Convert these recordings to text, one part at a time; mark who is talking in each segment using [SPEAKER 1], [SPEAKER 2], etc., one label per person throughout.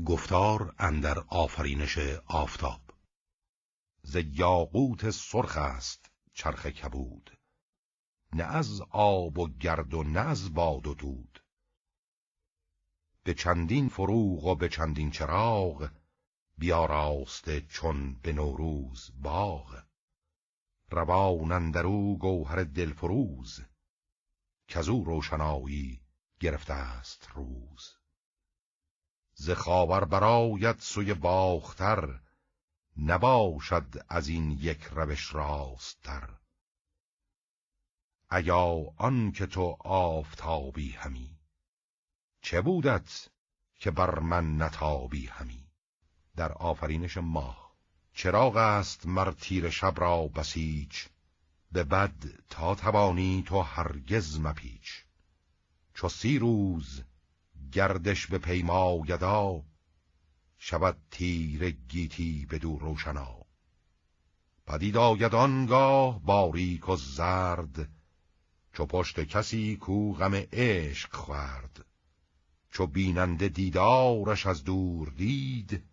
[SPEAKER 1] گفتار اندر آفرینش آفتاب. ز یاقوت سرخ است چرخ کبود، نه از آب و گرد و نه از باد و دود. به چندین فروغ و به چندین چراغ، بیاراسته چون به نوروز باغ. روان اندرو گوهر دلفروز، کزو روشنایی گرفته است روز. ز خاور برآید سوی باختر، نباشد از این یک روش راست‌تر. ایا آن که تو آفتابی همی، چه بودت که بر من نتابی همی؟ در آفرینش ماه. چراغ است مر تیره شب را بسیچ، به بد تا توانی تو هرگز مپیچ. چو 30 روز گردش به پیمایدا، شود تیره گیتی بدو روشنا. پدید آید آنگاه باریک و زرد، چو پشت کسی کو غم عشق خورد. چو بیننده دیدارش از دور دید،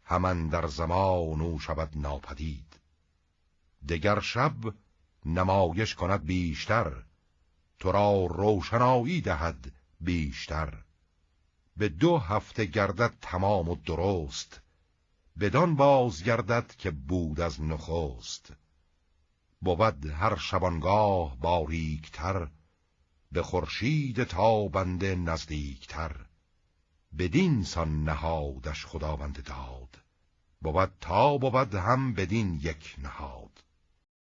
[SPEAKER 1] هم اندر زمان او شود ناپدید. دگر شب نمایش کند بیشتر، تو را روشنایی دهد بیشتر. به 2 هفته گردد تمام و درست، بدان باز گردد که بود از نخست. بود هر شبانگاه باریکتر، به خورشید تابنده نزدیکتر. بدین سان نهادش خداوند داد، بود تا بود هم بدین یک نهاد.